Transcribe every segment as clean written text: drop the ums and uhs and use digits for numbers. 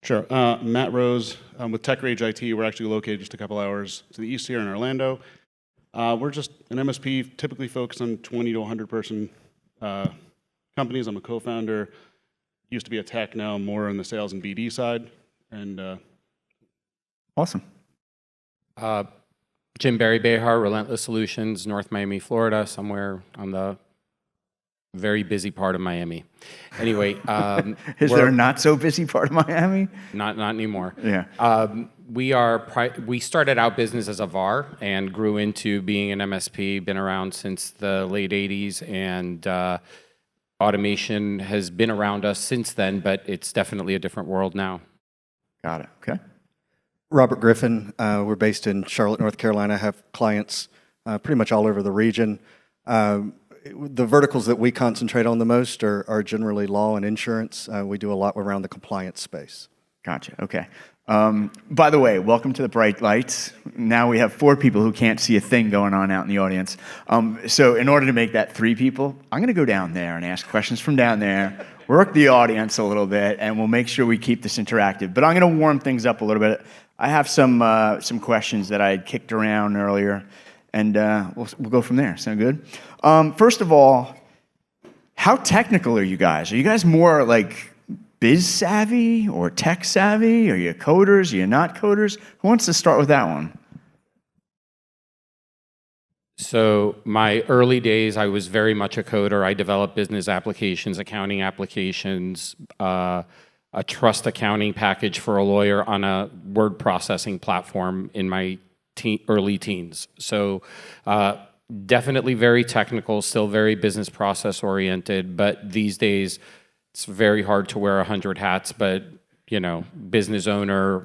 Sure. Matt Rose with Tech Rage IT. We're actually located just a couple hours to the east here in Orlando. We're just an MSP, typically focused on 20 to 100 person companies. I'm a co-founder. Used to be a tech, now I'm more on the sales and BD side. And awesome. Jim Barry Behar, Relentless Solutions, North Miami, Florida, somewhere on the very busy part of Miami. Anyway, is there a not so busy part of Miami? Not anymore. Yeah. We started out business as a VAR and grew into being an MSP. Been around since the late '80s, and automation has been around us since then. But it's definitely a different world now. Got it. Okay. Robert Griffin. We're based in Charlotte, North Carolina. Have clients pretty much all over the region. The verticals that we concentrate on the most are generally law and insurance. We do a lot around the compliance space. Gotcha. Okay. By the way, welcome to the bright lights. Now we have 4 people who can't see a thing going on out in the audience. So in order to make that 3 people, I'm going to go down there and ask questions from down there, work the audience a little bit, and we'll make sure we keep this interactive. But I'm going to warm things up a little bit. I have some questions that I had kicked around earlier, and we'll go from there. Sound good? First of all, how technical are you guys? Are you guys more like biz savvy or tech savvy? Are you coders? Are you not coders? Who wants to start with that one? So my early days, I was very much a coder. I developed business applications, accounting applications, a trust accounting package for a lawyer on a word processing platform in my early teens. So definitely very technical, still very business process oriented, but these days it's very hard to wear 100 hats, but you know, business owner,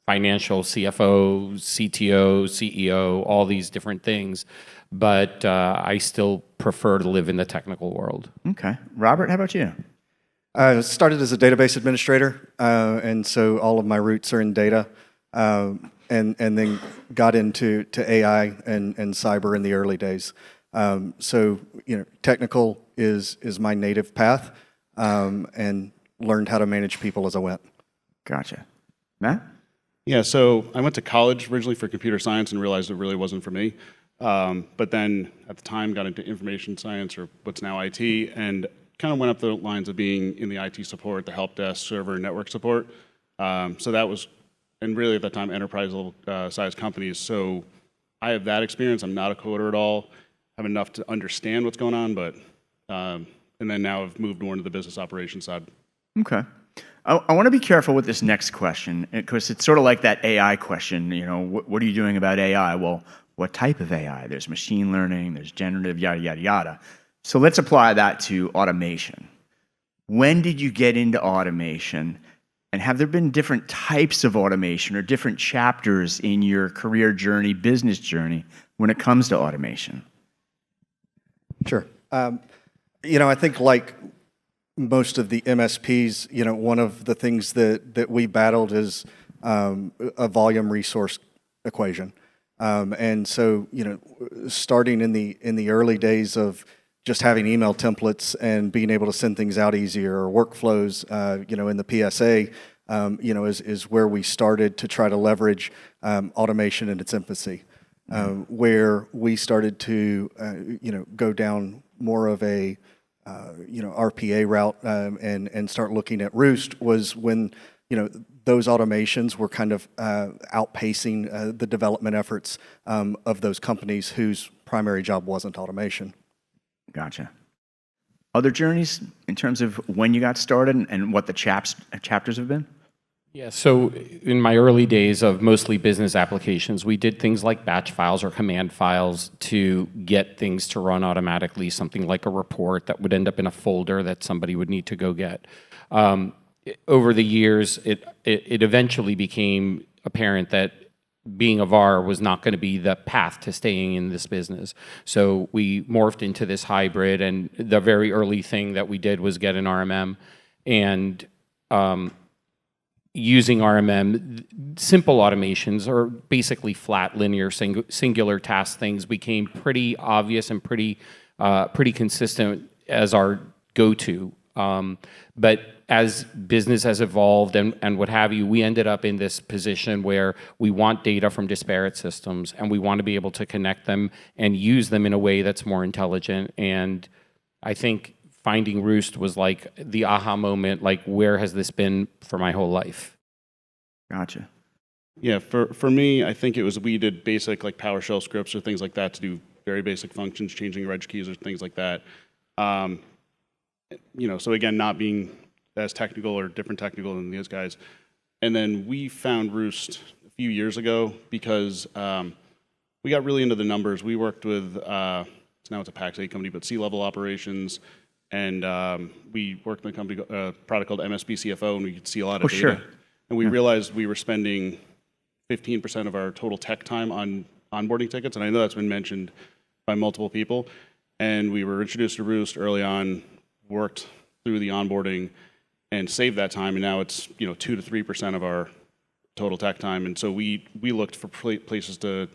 financial, CFO, CTO, CEO, all these different things. But I still prefer to live in the technical world. Okay. Robert, how about you? I started as a database administrator, and so all of my roots are in data, and then got into AI and cyber in the early days. So you know, technical is my native path, and learned how to manage people as I went. Gotcha. Matt? yeah, so I went to college originally for computer science and realized it really wasn't for me. But then at the time got into information science, or what's now IT, and kind of went up the lines of being in the IT support, the help desk, server, network support. So that was, and really at that time, enterprise level size companies. So I have that experience. I'm not a coder at all. Have enough to understand what's going on, but, and then now I've moved more into the business operations side. Okay. I want to be careful with this next question, because it's sort of like that AI question, you know, what are you doing about AI? Well, what type of AI? There's machine learning, there's generative, yada, yada, yada. So let's apply that to automation. When did you get into automation? And have there been different types of automation or different chapters in your career journey, business journey, when it comes to automation? Sure. You know, I think like most of the MSPs, you know, one of the things that we battled is a volume resource equation. And so, you know, starting in the early days of just having email templates and being able to send things out easier, or workflows, you know, in the PSA, you know, is where we started to try to leverage automation in its infancy, where we started to, you know, go down more of a, you know, RPA route and start looking at Roost was when, you know, those automations were kind of outpacing the development efforts of those companies whose primary job wasn't automation. Gotcha. Other journeys in terms of when you got started and what the chapters have been? Yeah, so in my early days of mostly business applications, we did things like batch files or command files to get things to run automatically, something like a report that would end up in a folder that somebody would need to go get. Over the years, it eventually became apparent that being a VAR was not going to be the path to staying in this business. So we morphed into this hybrid, and the very early thing that we did was get an RMM, and using RMM, simple automations, or basically flat, linear, singular task things became pretty obvious and pretty consistent as our go-to. But as business has evolved and what have you, we ended up in this position where we want data from disparate systems and we want to be able to connect them and use them in a way that's more intelligent. And I think finding Roost was like the aha moment, like where has this been for my whole life? Gotcha. Yeah, for me, I think it was we did basic like PowerShell scripts or things like that to do very basic functions, changing reg keys or things like that. So again, not being as technical or different technical than these guys. And then we found Roost a few years ago because we got really into the numbers. We worked with, so now it's a PAX 8 company, but C-level operations. And we worked in a company, product called MSP CFO, and we could see a lot of data. Sure. And we realized we were spending 15% of our total tech time on onboarding tickets. And I know that's been mentioned by multiple people. And we were introduced to Roost early on, worked through the onboarding, and saved that time. And now it's 2 to 3% of our total tech time. And so we looked for places to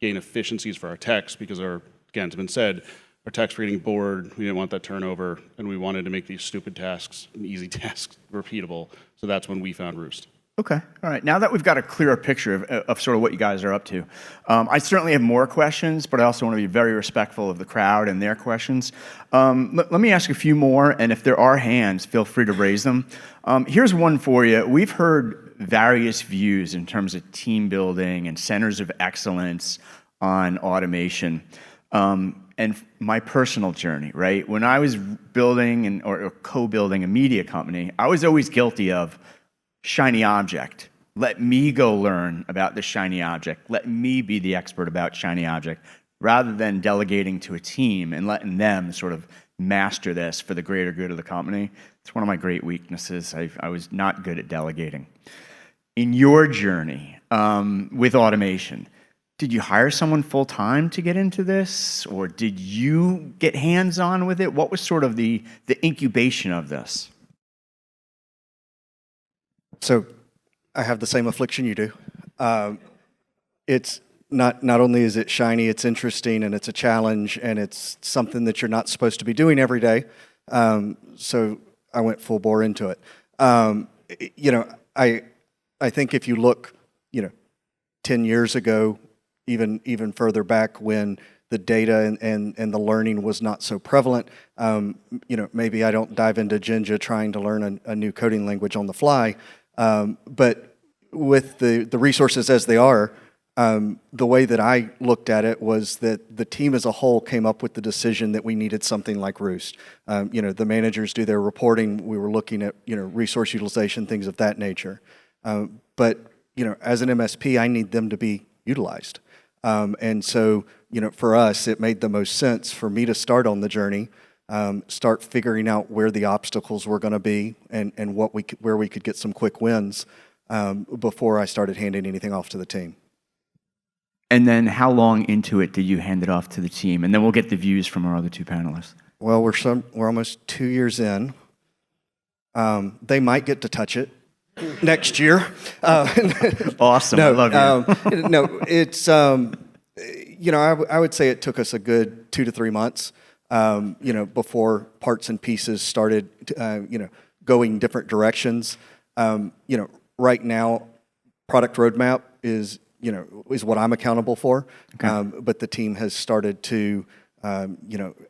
gain efficiencies for our techs because again, it's been said, our techs were getting bored. We didn't want that turnover, and we wanted to make these stupid tasks and easy tasks repeatable. So that's when we found Roost. Okay. All right. Now that we've got a clearer picture of sort of what you guys are up to, I certainly have more questions, but I also want to be very respectful of the crowd and their questions. Let me ask a few more, and if there are hands, feel free to raise them. Here's one for you. We've heard various views in terms of team building and centers of excellence on automation. And my personal journey, right? When I was building or co-building a media company, I was always guilty of shiny object. Let me go learn about the shiny object. Let me be the expert about shiny object, rather than delegating to a team and letting them sort of master this for the greater good of the company. It's one of my great weaknesses. I was not good at delegating. In your journey with automation, did you hire someone full-time to get into this, or did you get hands-on with it? What was sort of the incubation of this? So I have the same affliction you do. It's not only is it shiny, it's interesting and it's a challenge and it's something that you're not supposed to be doing every day. So I went full bore into it. I think if you look, 10 years ago, even further back when the data and the learning was not so prevalent, maybe I don't dive into Jinja trying to learn a new coding language on the fly. But with the resources as they are, the way that I looked at it was that the team as a whole came up with the decision that we needed something like Roost. The managers do their reporting. We were looking at, resource utilization, things of that nature. But as an MSP, I need them to be utilized. And so, for us, it made the most sense for me to start on the journey, start figuring out where the obstacles were going to be and where we could get some quick wins before I started handing anything off to the team. And then how long into it did you hand it off to the team? And then we'll get the views from our other two panelists. Well, we're almost 2 years in. They might get to touch it next year. Awesome. No, I love you. no, it's, I would say it took us a good 2 to 3 months, before parts and pieces started, going different directions. Right now, product roadmap is what I'm accountable for. Okay. But the team has started to,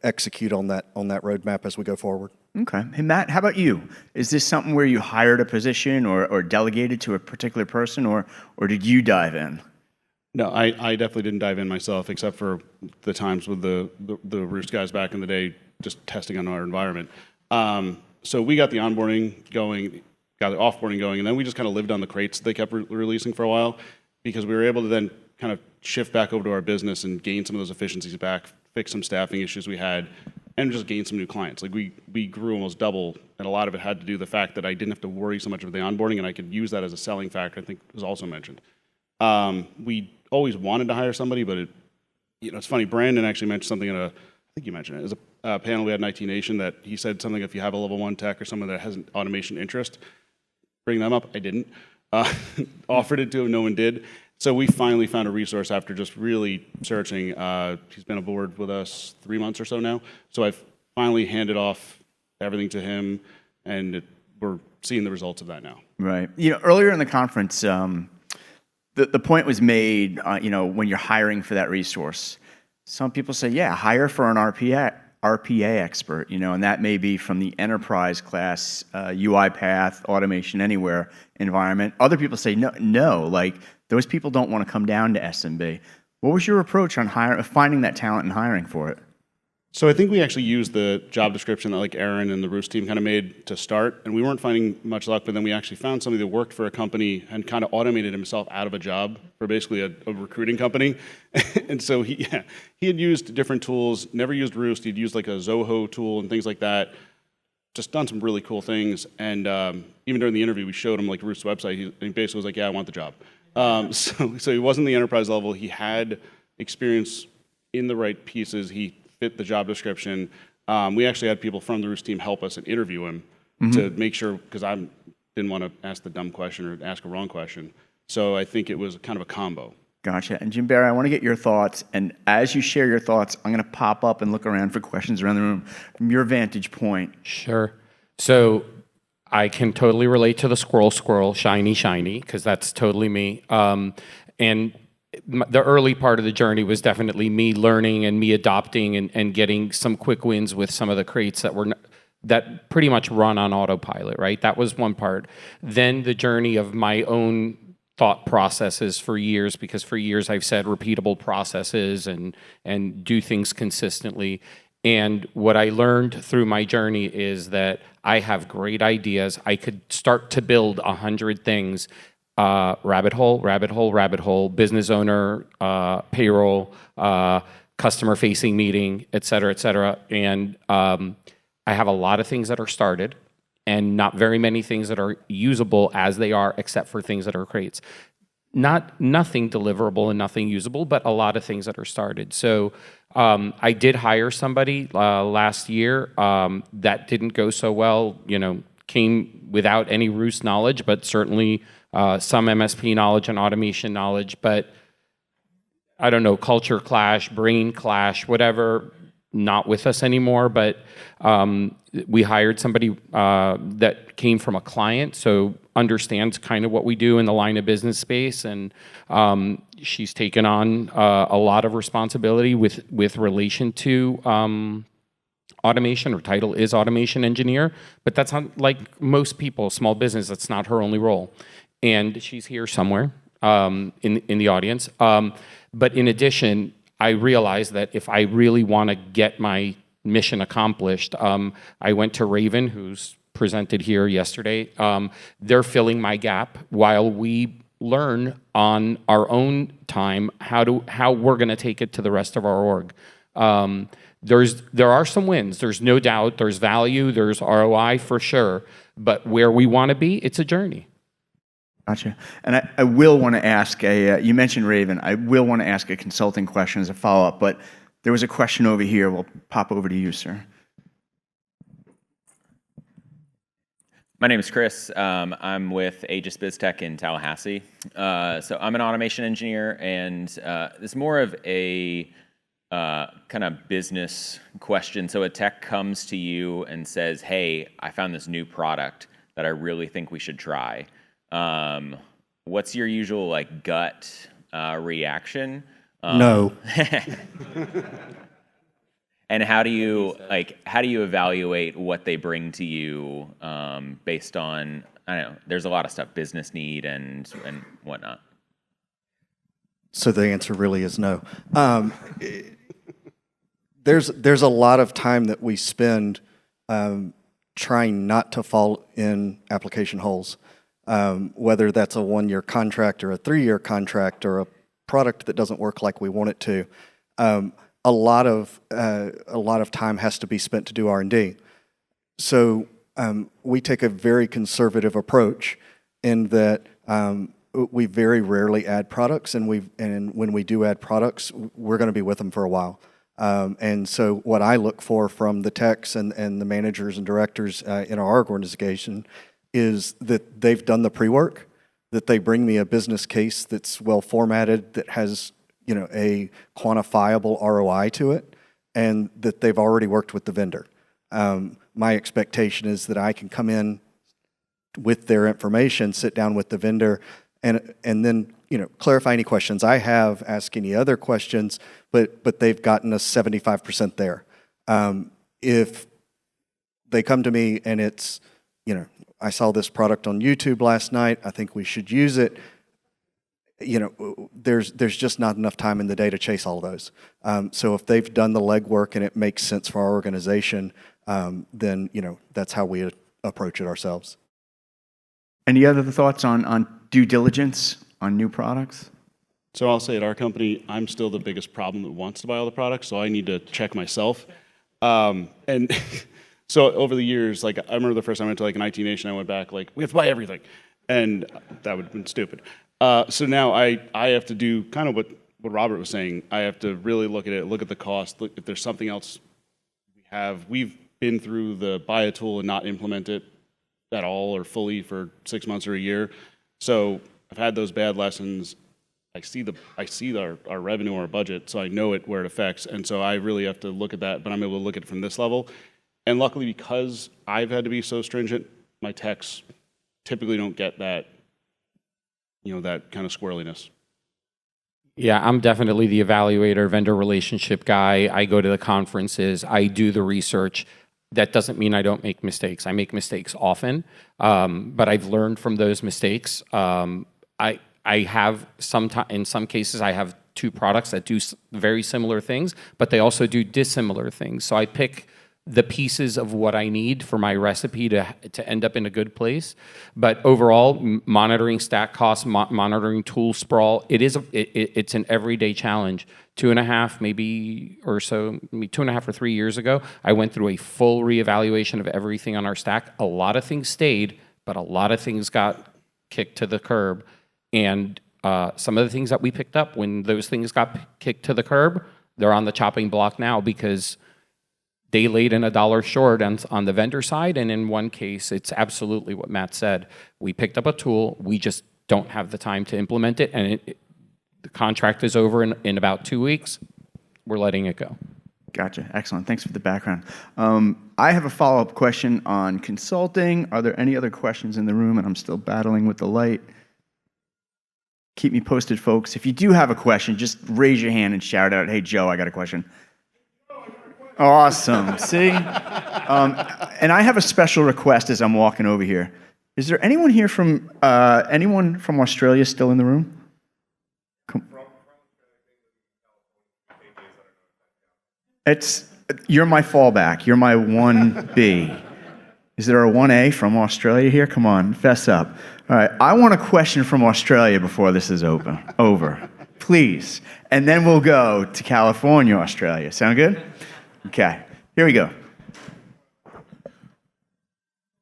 execute on that roadmap as we go forward. Okay. Hey, Matt, how about you? Is this something where you hired a position or delegated to a particular person, or did you dive in? No, I definitely didn't dive in myself, except for the times with the Roost guys back in the day, just testing on our environment. So we got the onboarding going, got the offboarding going, and then we just kind of lived on the crates they kept releasing for a while, because we were able to then kind of shift back over to our business and gain some of those efficiencies back, fix some staffing issues we had, and just gain some new clients. Like we grew almost double, and a lot of it had to do with the fact that I didn't have to worry so much with the onboarding, and I could use that as a selling factor. I think was also mentioned. We always wanted to hire somebody, but it's funny. Brandon actually mentioned something I think you mentioned it. It was a panel we had in IT Nation that he said something, if you have a level 1 tech or someone that has an automation interest, bring them up. I didn't. Offered it to him, no one did. So we finally found a resource after just really searching. He's been aboard with us 3 months or so now. So I've finally handed off everything to him, and we're seeing the results of that now. Right. Earlier in the conference, the point was made, when you're hiring for that resource, some people say, yeah, hire for an RPA expert, and that may be from the enterprise class, UiPath, Automation Anywhere environment. Other people say, no, like those people don't want to come down to SMB. What was your approach on finding that talent and hiring for it? So I think we actually used the job description that like Aaron and the Roost team kind of made to start, and we weren't finding much luck, but then we actually found somebody that worked for a company and kind of automated himself out of a job for basically a recruiting company. And so he had used different tools, never used Roost, he'd used like a Zoho tool and things like that, just done some really cool things. And even during the interview, we showed him like Roost's website, he basically was like, yeah, I want the job. So he wasn't the enterprise level, he had experience in the right pieces, he fit the job description. We actually had people from the Roost team help us and interview him to make sure, because I didn't want to ask the dumb question or ask a wrong question. So I think it was kind of a combo. Gotcha. And Jim Barry, I want to get your thoughts. And as you share your thoughts, I'm going to pop up and look around for questions around the room from your vantage point. Sure. So I can totally relate to the squirrel, shiny, because that's totally me. And the early part of the journey was definitely me learning and me adopting and getting some quick wins with some of the crates that pretty much run on autopilot, right? That was one part. Then the journey of my own thought processes for years, because for years I've said repeatable processes and do things consistently. And what I learned through my journey is that I have great ideas. I could start to build 100 things. Rabbit hole, business owner, payroll, customer-facing meeting, et cetera, and I have a lot of things that are started, and not very many things that are usable as they are, except for things that are crates. Nothing deliverable and nothing usable, but a lot of things that are started. So I did hire somebody last year that didn't go so well. Came without any Roost knowledge, but certainly some MSP knowledge and automation knowledge, but I don't know, culture clash, brain clash, whatever, not with us anymore, but we hired somebody that came from a client, so understands kind of what we do in the line of business space, and she's taken on a lot of responsibility with relation to automation. Her title is automation engineer, but that's not like most people, small business, that's not her only role. And she's here somewhere in the audience. But in addition, I realized that if I really want to get my mission accomplished, I went to Raven, who's presented here yesterday. They're filling my gap while we learn on our own time how we're going to take it to the rest of our org. There are some wins. There's no doubt. There's value. There's ROI for sure. But where we want to be, it's a journey. Gotcha. And I will want to ask you mentioned Raven. I will want to ask a consulting question as a follow-up, but there was a question over here. We'll pop over to you, sir. My name is Chris. I'm with Aegis BizTech in Tallahassee. So I'm an automation engineer, and it's more of a kind of business question. So a tech comes to you and says, hey, I found this new product that I really think we should try. What's your usual gut reaction? No. And how do you evaluate what they bring to you based on, I don't know, there's a lot of stuff, business need and whatnot. So the answer really is no. There's a lot of time that we spend trying not to fall in application holes, whether that's a 1-year contract or a 3-year contract or a product that doesn't work like we want it to. A lot of time has to be spent to do R&D. So we take a very conservative approach in that we very rarely add products, and when we do add products, we're going to be with them for a while. And so what I look for from the techs and the managers and directors in our organization is that they've done the pre-work, that they bring me a business case that's well formatted, that has a quantifiable ROI to it, and that they've already worked with the vendor. My expectation is that I can come in, with their information, sit down with the vendor, and then clarify any questions I have, ask any other questions, but they've gotten us 75% there. If they come to me and it's, I saw this product on YouTube last night, I think we should use it, there's just not enough time in the day to chase all those. So if they've done the legwork and it makes sense for our organization, then that's how we approach it ourselves. Any other thoughts on due diligence on new products? So I'll say at our company, I'm still the biggest problem that wants to buy all the products, so I need to check myself. And so over the years, like I remember the first time I went to like an IT Nation, I went back like, we have to buy everything. And that would have been stupid. So now I have to do kind of what Robert was saying. I have to really look at it, look at the cost, look if there's something else we have. We've been through the buy a tool and not implement it at all or fully for 6 months or a year. So I've had those bad lessons. I see our revenue or our budget, so I know where it affects. And so I really have to look at that, but I'm able to look at it from this level. And luckily, because I've had to be so stringent, my techs typically don't get that, that kind of squirreliness. Yeah, I'm definitely the evaluator, vendor relationship guy. I go to the conferences. I do the research. That doesn't mean I don't make mistakes. I make mistakes often, but I've learned from those mistakes. I have in some cases, I have two products that do very similar things, but they also do dissimilar things. So I pick the pieces of what I need for my recipe to end up in a good place. But overall, monitoring stack costs, monitoring tool sprawl, it's an everyday challenge. 2.5 maybe or so, maybe 2.5 or 3 years ago, I went through a full reevaluation of everything on our stack. A lot of things stayed, but a lot of things got kicked to the curb. And some of the things that we picked up when those things got kicked to the curb, they're on the chopping block now because they laid in $1 short on the vendor side. And in one case, it's absolutely what Matt said. We picked up a tool. We just don't have the time to implement it. And the contract is over in about 2 weeks. We're letting it go. Gotcha. Excellent. Thanks for the background. I have a follow-up question on consulting. Are there any other questions in the room? And I'm still battling with the light. Keep me posted, folks. If you do have a question, just raise your hand and shout out, "Hey, Joe, I got a question." Awesome. See? And I have a special request as I'm walking over here. Is there anyone here from Australia still in the room? You're my fallback. You're my 1B. Is there a 1A from Australia here? Come on, fess up. All right, I want a question from Australia before this is over. Please. And then we'll go to California, Australia. Sound good? Okay, here we go.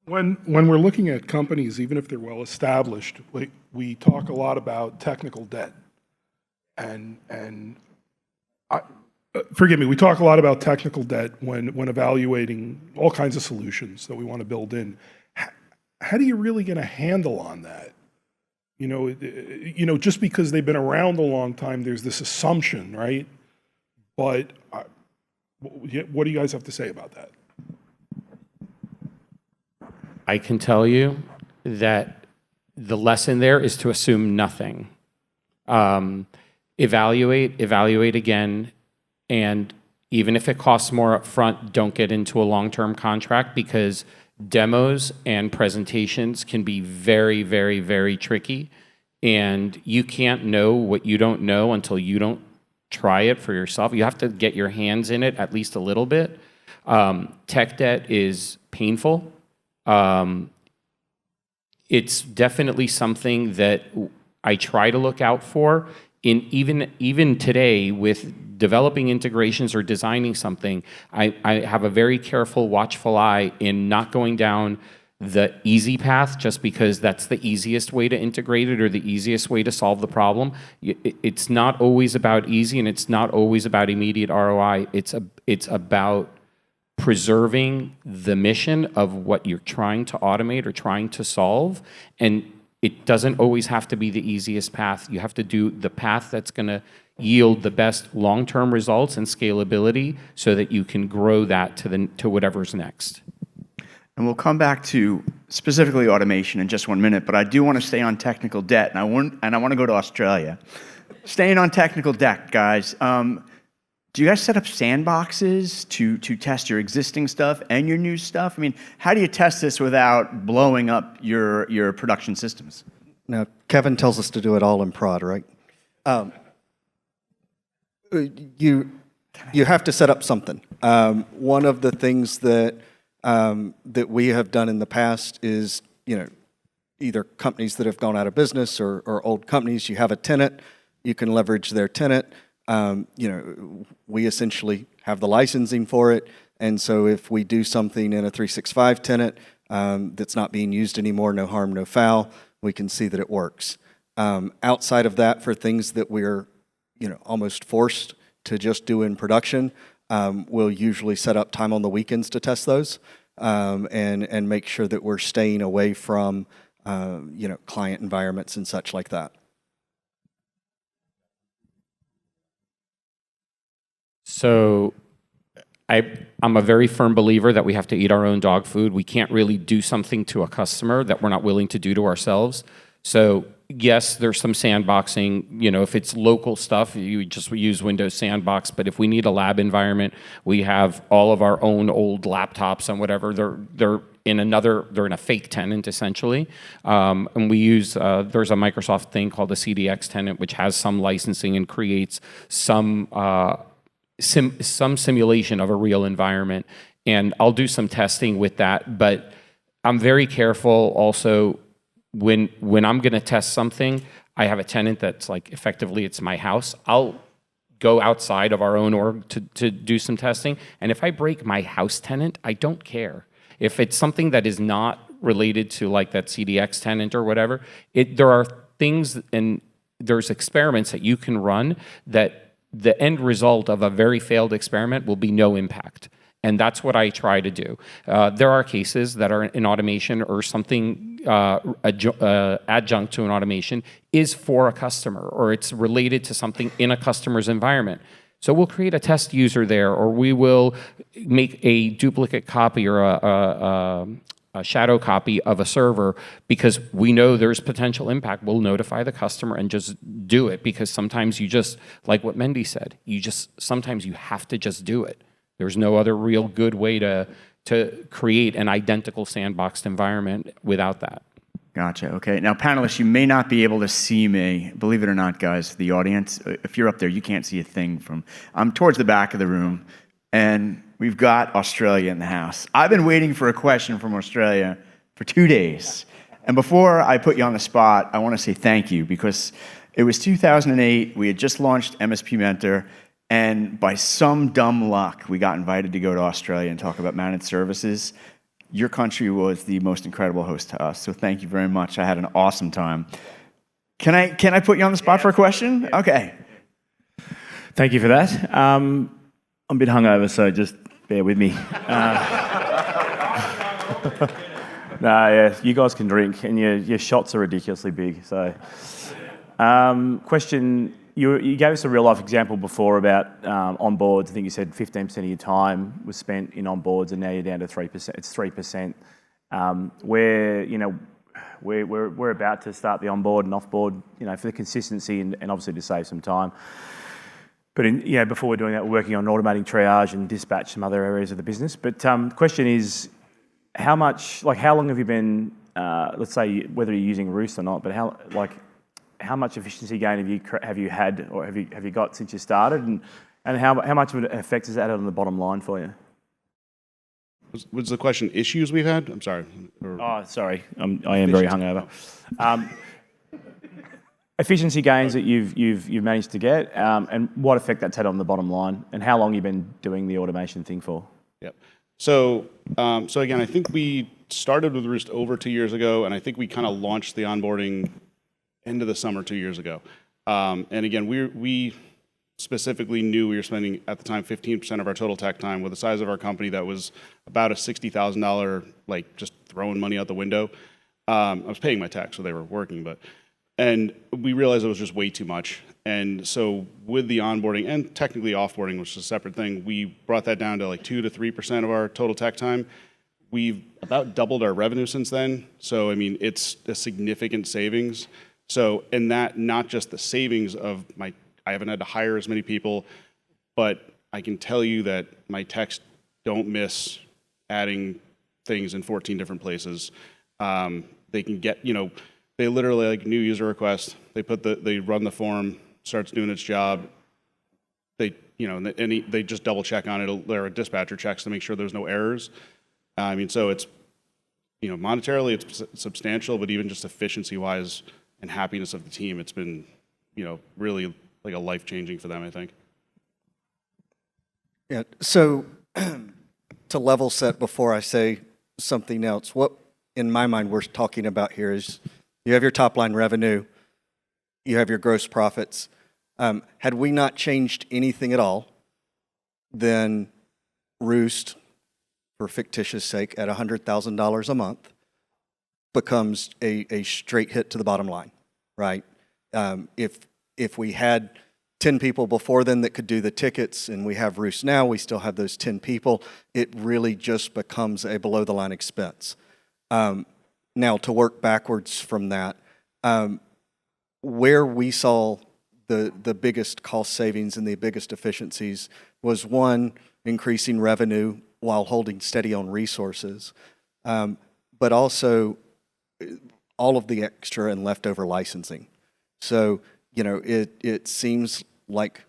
When we're looking at companies, even if they're well established, we talk a lot about technical debt. Forgive me, we talk a lot about technical debt when evaluating all kinds of solutions that we want to build in. How do you really get a handle on that? Just because they've been around a long time, there's this assumption, right? But what do you guys have to say about that? I can tell you that the lesson there is to assume nothing. Evaluate again, and even if it costs more up front, don't get into a long-term contract because demos and presentations can be very, very, very tricky. And you can't know what you don't know until you don't try it for yourself. You have to get your hands in it at least a little bit. Tech debt is painful. It's definitely something that I try to look out for. Even today with developing integrations or designing something, I have a very careful, watchful eye in not going down the easy path just because that's the easiest way to integrate it or the easiest way to solve the problem. It's not always about easy and it's not always about immediate ROI. It's about preserving the mission of what you're trying to automate or trying to solve. And it doesn't always have to be the easiest path. You have to do the path that's going to yield the best long-term results and scalability so that you can grow that to whatever's next. And we'll come back to specifically automation in just 1 minute, but I do want to stay on technical debt, and I want to go to Australia. Staying on technical debt, guys. Do you guys set up sandboxes to test your existing stuff and your new stuff? I mean, how do you test this without blowing up your production systems? Now, Kevin tells us to do it all in prod, right? You have to set up something. One of the things that we have done in the past is, either companies that have gone out of business or old companies, you have a tenant, you can leverage their tenant. We essentially have the licensing for it, and so if we do something in a 365 tenant that's not being used anymore, no harm, no foul, we can see that it works. Outside of that, for things that we're almost forced to just do in production, we'll usually set up time on the weekends to test those, and make sure that we're staying away from client environments and such like that. So I'm a very firm believer that we have to eat our own dog food. We can't really do something to a customer that we're not willing to do to ourselves. So yes, there's some sandboxing. If it's local stuff, you just use Windows Sandbox. But if we need a lab environment, we have all of our own old laptops and whatever. They're in a fake tenant essentially, and we use there's a Microsoft thing called the CDX tenant, which has some licensing and creates some simulation of a real environment. And I'll do some testing with that, but I'm very careful also. When I'm going to test something, I have a tenant that's like effectively it's my house. I'll go outside of our own org to do some testing. And if I break my house tenant, I don't care. If it's something that is not related to like that CDX tenant or whatever, there are things and there's experiments that you can run that the end result of a very failed experiment will be no impact. And that's what I try to do. There are cases that are in automation or something adjunct to an automation is for a customer or it's related to something in a customer's environment. So we'll create a test user there, or we will make a duplicate copy or a shadow copy of a server because we know there's potential impact. We'll notify the customer and just do it because sometimes you just, like what Mendy said, sometimes you have to just do it. There's no other real good way to create an identical sandboxed environment without that. Gotcha. Okay. Now, panelists, you may not be able to see me. Believe it or not, guys, the audience, if you're up there, you can't see a thing I'm towards the back of the room, and we've got Australia in the house. I've been waiting for a question from Australia for 2 days. And before I put you on the spot, I want to say thank you because it was 2008. We had just launched MSP Mentor. And by some dumb luck, we got invited to go to Australia and talk about managed services. Your country was the most incredible host to us, so thank you very much. I had an awesome time. Can I put you on the spot for a question? Okay. Thank you for that. I'm a bit hungover, so just bear with me. Yeah, you guys can drink, and your shots are ridiculously big. So, question. You gave us a real-life example before about onboards. I think you said 15% of your time was spent in onboards, and now you're down to 3%. It's 3%. We're about to start the onboard and offboard, for the consistency and obviously to save some time. But before we're doing that, we're working on automating triage and dispatch, some other areas of the business. But the question is, how long have you been? Let's say whether you're using Roost or not, but how much efficiency gain have you had or have you got since you started, and how much of an effect has that had on the bottom line for you? Was the question issues we've had? I'm sorry. Sorry, I am very hungover. Efficiency gains that you've managed to get, and what effect that's had on the bottom line, and how long you've been doing the automation thing for? Yep. So again, I think we started with Roost over 2 years ago, and I think we kind of launched the onboarding end of the summer 2 years ago. And again, we specifically knew we were spending, at the time, 15% of our total tech time. With the size of our company, that was about a $60,000, just throwing money out the window. I was paying my tech, so they were working, and we realized it was just way too much. And so with the onboarding and technically offboarding, which is a separate thing, we brought that down to 2 to 3% of our total tech time. we've about doubled our revenue since then. So, I mean, it's a significant savings. So, and that, not just the savings of I haven't had to hire as many people, but I can tell you that my techs don't miss adding things in 14 different places. They can get, they literally, like, new user request, they run the form, starts doing its job. They, they just double check on it. There are dispatcher checks to make sure there's no errors. I mean, so it's, monetarily it's substantial, but even just efficiency-wise and happiness of the team, it's been, really like a life-changing for them, I think. Yeah, so to level set before I say something else, what in my mind we're talking about here is you have your top line revenue, you have your gross profits. Had we not changed anything at all, then Roost, for fictitious sake, at $100,000 a month becomes a straight hit to the bottom line, right? If we had 10 people before then that could do the tickets, and we have Roost now, we still have those 10 people, it really just becomes a below-the-line expense. Now, to work backwards from that, where we saw the biggest cost savings and the biggest efficiencies was, one, increasing revenue while holding steady on resources, but also all of the extra and leftover licensing. So, it seems like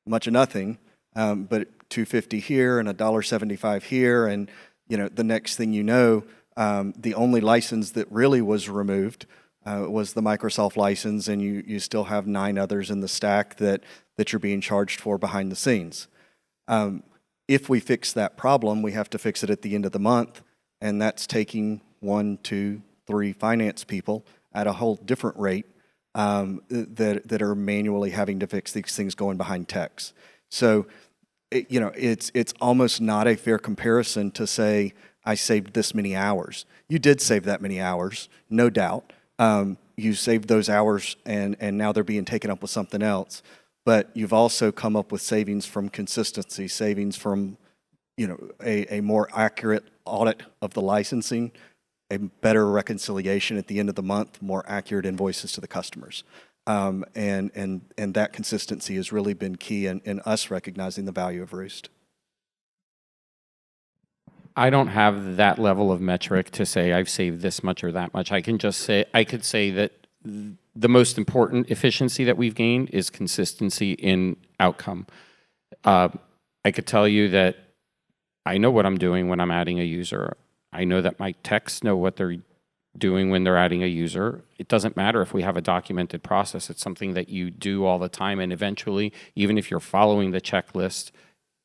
much of nothing, but $250 here and $1.75 here, and the next thing you know, the only license that really was removed was the Microsoft license, and you still have 9 others in the stack that you're being charged for behind the scenes. If we fix that problem, we have to fix it at the end of the month, and that's taking 1, 2, 3 finance people at a whole different rate that are manually having to fix these things going behind techs. So, it's almost not a fair comparison to say, I saved this many hours. You did save that many hours, no doubt. You saved those hours, and now they're being taken up with something else. But you've also come up with savings from consistency, savings from, a more accurate audit of the licensing, a better reconciliation at the end of the month, more accurate invoices to the customers. And that consistency has really been key in us recognizing the value of Roost. I don't have that level of metric to say I've saved this much or that much. I could say that the most important efficiency that we've gained is consistency in outcome. I could tell you that I know what I'm doing when I'm adding a user. I know that my techs know what they're doing when they're adding a user. It doesn't matter if we have a documented process. It's something that you do all the time, and eventually, even if you're following the checklist,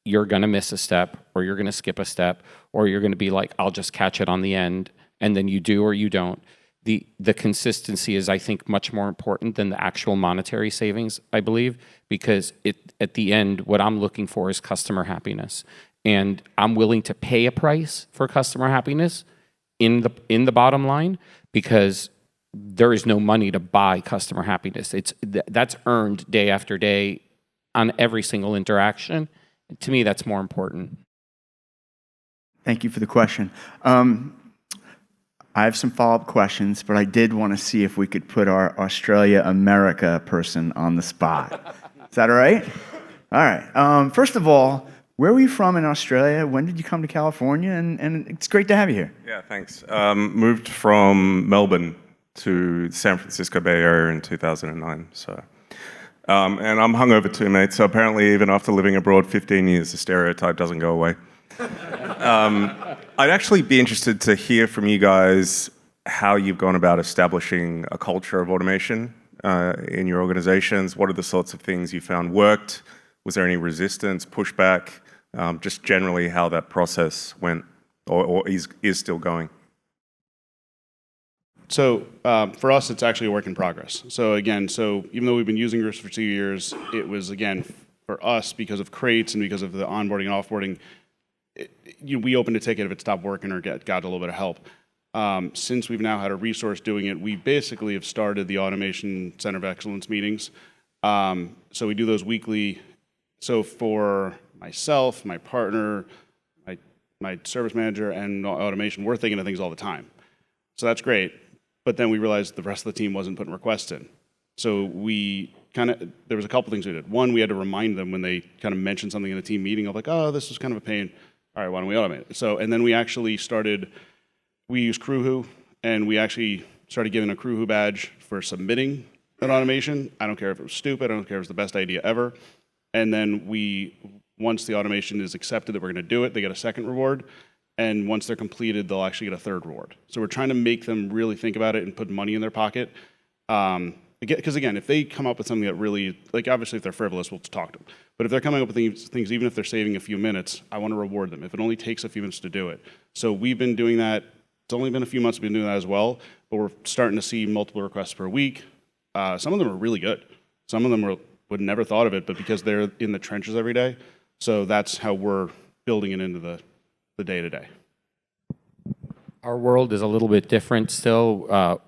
you're going to miss a step, or you're going to skip a step, or you're going to be like, I'll just catch it on the end, and then you do or you don't. The consistency is, I think, much more important than the actual monetary savings, I believe, because at the end, what I'm looking for is customer happiness. And I'm willing to pay a price for customer happiness in the bottom line, because there is no money to buy customer happiness. That's earned day after day on every single interaction. To me, that's more important. Thank you for the question. I have some follow-up questions, but I did want to see if we could put our Australia-America person on the spot. Is that all right? All right. First of all, where were you from in Australia? When did you come to California? And it's great to have you here. Yeah, thanks. Moved from Melbourne to San Francisco Bay Area in 2009. So, and I'm hungover too, mate. So apparently, even after living abroad 15 years, the stereotype doesn't go away. I'd actually be interested to hear from you guys how you've gone about establishing a culture of automation in your organizations. What are the sorts of things you found worked? Was there any resistance, pushback? Just generally how that process went or is still going. So for us, it's actually a work in progress. So again, even though we've been using Roost for 2 years, it was, again, for us, because of crates and because of the onboarding and offboarding, we opened a ticket if it stopped working or got a little bit of help. Since we've now had a resource doing it, we basically have started the Automation Center of Excellence meetings. So we do those weekly. So for myself, my partner, my my service manager and automation, we're thinking of things all the time. So that's great. But then we realized the rest of the team wasn't putting requests in. So there was a couple things we did. One, we had to remind them when they kind of mentioned something in a team meeting of like, oh, this is kind of a pain. All right, why don't we automate it? So, and then we actually we use CrewWho, and we actually started giving a CrewWho badge for submitting an automation. I don't care if it was stupid, I don't care if it was the best idea ever. And then once the automation is accepted that we're gonna do it, they get a second reward. And once they're completed, they'll actually get a third reward. So we're trying to make them really think about it and put money in their pocket. Because again, if they come up with something that really, like obviously if they're frivolous, we'll talk to them. But if they're coming up with things, even if they're saving a few minutes, I want to reward them. If it only takes a few minutes to do it. So we've been doing that. It's only been a few months we've been doing that as well, but we're starting to see multiple requests per week. Some of them are really good. Some of them would never thought of it, but because they're in the trenches every day. So that's how we're building it into the day-to-day. Our world is a little bit different still.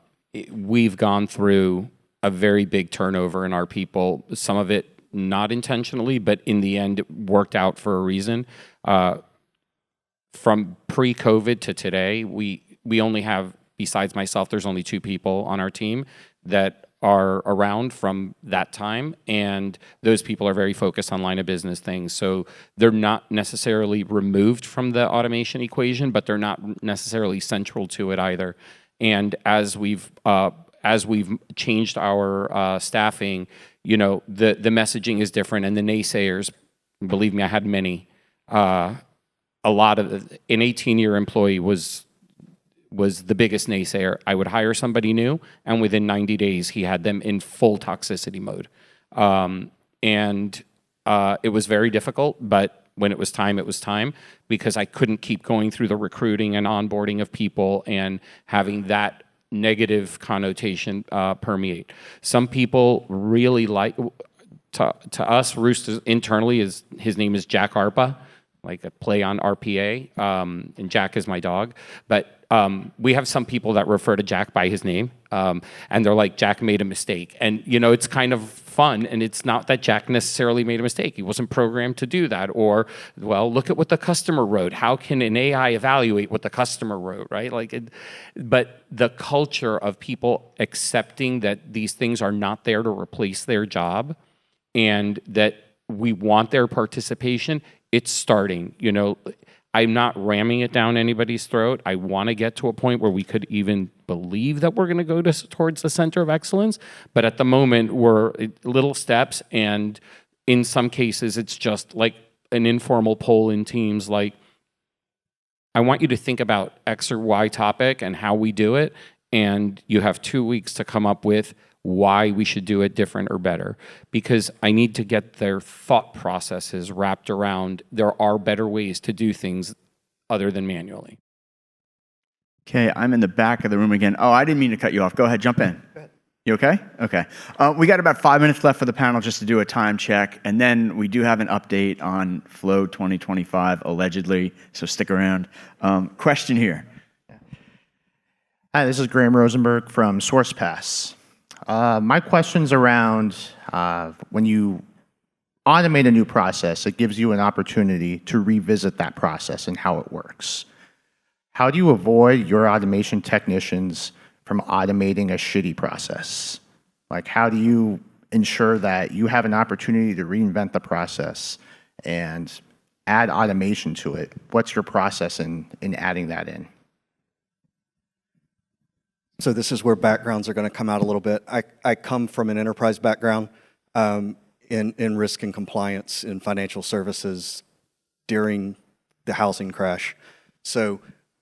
We've gone through a very big turnover in our people, some of it not intentionally, but in the end it worked out for a reason. From pre-COVID to today, we only have, besides myself, there's only 2 people on our team that are around from that time, and those people are very focused on line of business things. So they're not necessarily removed from the automation equation, but they're not necessarily central to it either. And as we've changed our staffing, you know, the messaging is different, and the naysayers, believe me, I had many. A lot of an 18-year employee was the biggest naysayer. I would hire somebody new, and within 90 days, he had them in full toxicity mode. It was very difficult, but when it was time, because I couldn't keep going through the recruiting and onboarding of people and having that negative connotation permeate. Some people really like, to us, Roost internally, his name is Jack Arpa, like a play on RPA, and Jack is my dog. But we have some people that refer to Jack by his name, and they're like, Jack made a mistake. And, you know, it's kind of fun, and it's not that Jack necessarily made a mistake. He wasn't programmed to do that. Or, well, look at what the customer wrote. How can an AI evaluate what the customer wrote, right? But the culture of people accepting that these things are not there to replace their job and that we want their participation, it's starting. You know, I'm not ramming it down anybody's throat. I want to get to a point where we could even believe that we're going to go towards the center of excellence. But at the moment, we're little steps. And in some cases, it's just like an informal poll in teams. Like, I want you to think about X or Y topic and how we do it. And you have 2 weeks to come up with why we should do it different or better, because I need to get their thought processes wrapped around there are better ways to do things other than manually. Okay, I'm in the back of the room again. Oh, I didn't mean to cut you off. Go ahead, jump in. Go ahead. You okay? Okay. We got about 5 minutes left for the panel just to do a time check, and then we do have an update on FLOW 2025, allegedly, so stick around. Question here. Hi, this is Graham Rosenberg from SourcePass. My question's around when you automate a new process, it gives you an opportunity to revisit that process and how it works. How do you avoid your automation technicians from automating a shitty process? Like, how do you ensure that you have an opportunity to reinvent the process and add automation to it? What's your process in adding that in? So this is where backgrounds are going to come out a little bit. I come from an enterprise background in risk and compliance in financial services during the housing crash. So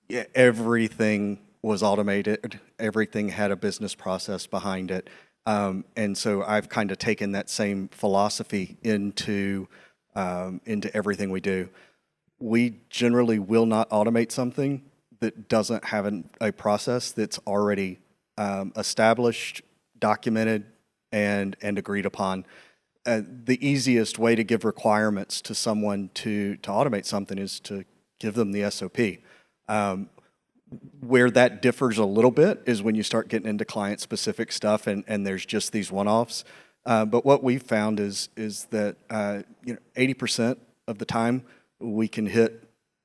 yeah, everything was automated. Everything had a business process behind it. And so I've kind of taken that same philosophy into everything we do. We generally will not automate something that doesn't have a process that's already established, documented, and agreed upon. The easiest way to give requirements to someone to automate something is to give them the SOP. Where that differs a little bit is when you start getting into client-specific stuff and there's just these one-offs. But what we've found is that 80% of the time we can hit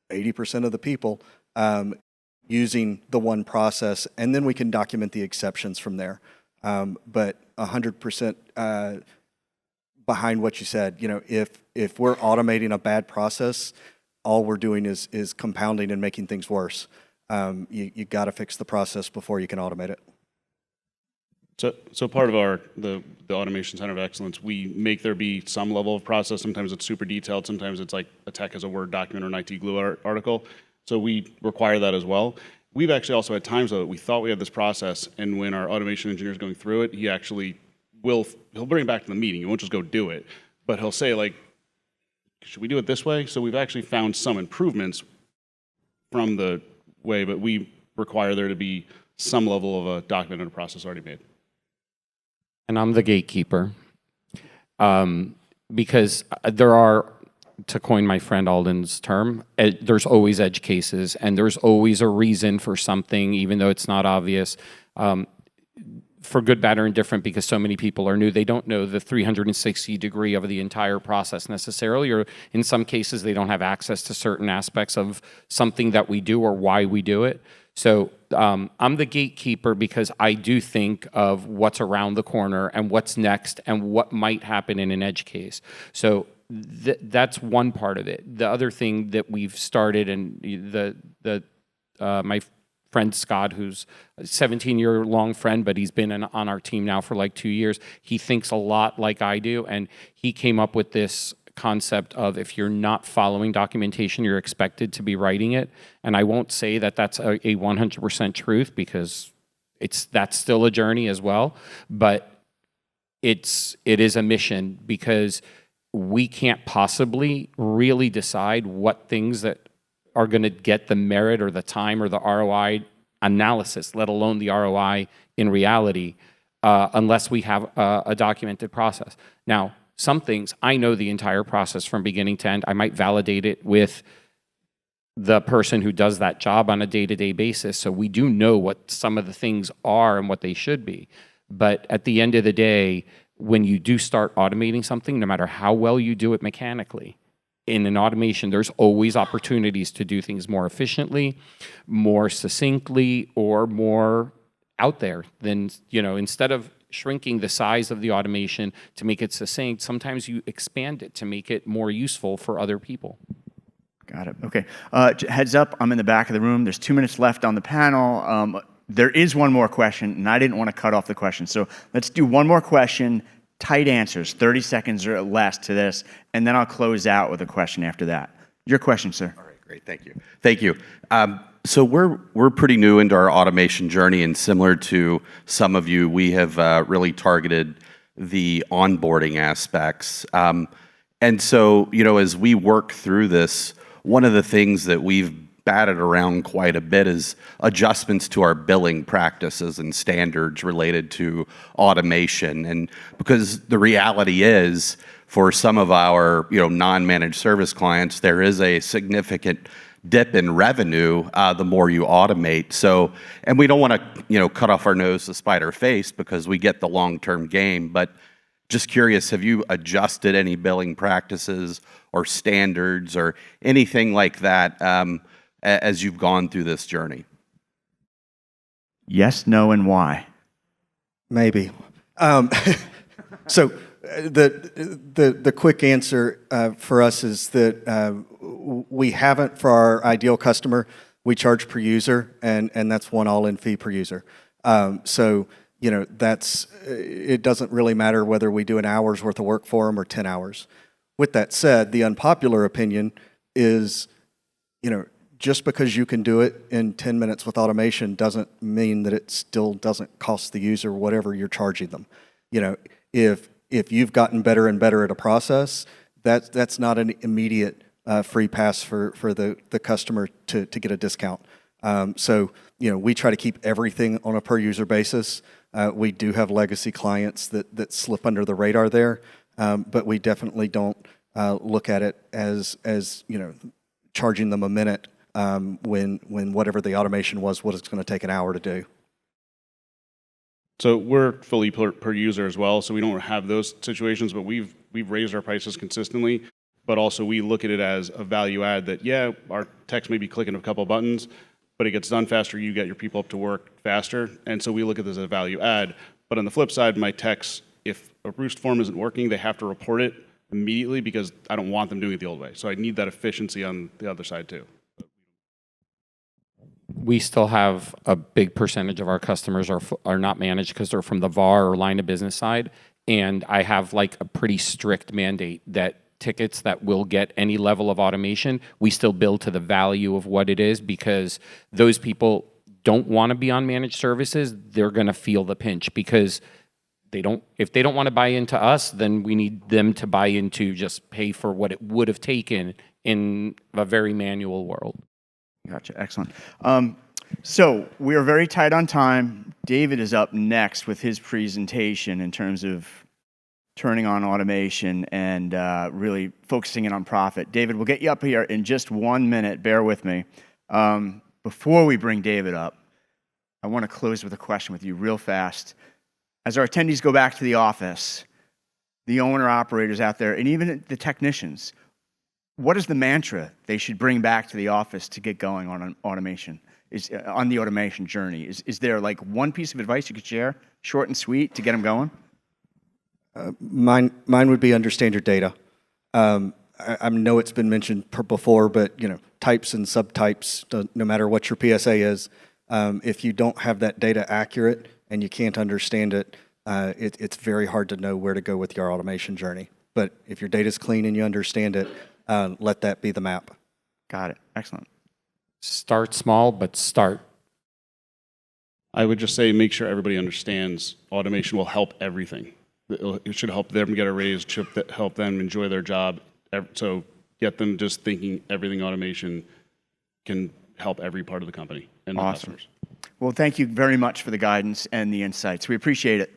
80% of the people using the one process, and then we can document the exceptions from there. But 100% behind what you said, if we're automating a bad process, all we're doing is compounding and making things worse. You got to fix the process before you can automate it. So part of the Automation Center of Excellence, we make there be some level of process. Sometimes it's super detailed. Sometimes it's like a tech as a Word document or an IT Glue article. So we require that as well. We've actually also had times though that we thought we had this process, and when our automation engineer is going through it, he'll bring it back to the meeting. He won't just go do it, but he'll say like, should we do it this way? So we've actually found some improvements from the way, but we require there to be some level of a documented process already made. And I'm the gatekeeper, because there are, to coin my friend Alden's term, there's always edge cases, and there's always a reason for something, even though it's not obvious. For good, bad, or indifferent, because so many people are new. They don't know the 360-degree of the entire process necessarily, or in some cases, they don't have access to certain aspects of something that we do or why we do it. So I'm the gatekeeper because I do think of what's around the corner and what's next and what might happen in an edge case. So that's one part of it. The other thing that we've started, and my friend Scott, who's a 17-year-long friend, but he's been on our team now for like 2 years. He thinks a lot like I do, and he came up with this concept of if you're not following documentation, you're expected to be writing it. And I won't say that that's a 100% truth, because that's still a journey as well. But it is a mission, because we can't possibly really decide what things that are going to get the merit or the time or the ROI analysis, let alone the ROI in reality, unless we have a documented process. Now, some things, I know the entire process from beginning to end. I might validate it with the person who does that job on a day-to-day basis, so we do know what some of the things are and what they should be. But at the end of the day, when you do start automating something, no matter how well you do it mechanically, in an automation, there's always opportunities to do things more efficiently, more succinctly, or more out there than, instead of shrinking the size of the automation to make it succinct, sometimes you expand it to make it more useful for other people. Got it. Okay. Heads up, I'm in the back of the room. There's 2 minutes left on the panel. There is one more question, and I didn't want to cut off the question. So let's do one more question, tight answers, 30 seconds or less to this, and then I'll close out with a question after that. Your question, sir. All right, great. Thank you. Thank you. So we're pretty new into our automation journey, and similar to some of you, we have really targeted the onboarding aspects. And so, as we work through this, one of the things that we've batted around quite a bit is adjustments to our billing practices and standards related to automation. And because the reality is, for some of our non-managed service clients, there is a significant dip in revenue the more you automate. So, and we don't want to cut off our nose to spite our face, because we get the long-term game. But just curious, have you adjusted any billing practices or standards or anything like that as you've gone through this journey? Yes, no, and why? Maybe. So the quick answer for us is that we haven't, for our ideal customer, we charge per user, and that's one all-in fee per user. So it doesn't really matter whether we do an hour's worth of work for them or 10 hours. With that said, the unpopular opinion is, just because you can do it in 10 minutes with automation doesn't mean that it still doesn't cost the user whatever you're charging them. If you've gotten better and better at a process, that's not an immediate free pass for the customer to get a discount. So we try to keep everything on a per user basis. We do have legacy clients that slip under the radar there, but we definitely don't look at it as charging them a minute when whatever the automation was, what it's going to take an hour to do. So we're fully per user as well, so we don't have those situations, but we've raised our prices consistently. but also we look at it as a value add that, yeah, our techs may be clicking a couple of buttons, but it gets done faster, you get your people up to work faster, and so we look at this as a value add. But on the flip side, my techs, if a roost form isn't working, they have to report it immediately because I don't want them doing it the old way. So I need that efficiency on the other side too. We still have a big percentage of our customers are not managed because they're from the VAR or line of business side. And I have like a pretty strict mandate that tickets that will get any level of automation, we still bill to the value of what it is, because those people don't want to be on managed services. They're going to feel the pinch because if they don't want to buy into us, then we need them to buy into just pay for what it would have taken in a very manual world. Gotcha. Excellent. So we are very tight on time. David is up next with his presentation in terms of turning on automation and really focusing in on profit. David, we'll get you up here in just 1 minute. Bear with me. Before we bring David up, I want to close with a question with you real fast. As our attendees go back to the office, the owner-operators out there, and even the technicians, what is the mantra they should bring back to the office to get going on an automation? On the automation journey? Is there like one piece of advice you could share, short and sweet, to get them going? Mine would be understand your data. I know it's been mentioned before, but types and subtypes, no matter what your PSA is, if you don't have that data accurate and you can't understand it, it's very hard to know where to go with your automation journey. But if your data is clean and you understand it, let that be the map. Got it. Excellent. Start small, but start. I would just say make sure everybody understands automation will help everything. It should help them get a raise, should help them enjoy their job. So get them just thinking everything automation can help every part of the company and the Awesome. customers. Well, thank you very much for the guidance and the insights. We appreciate it.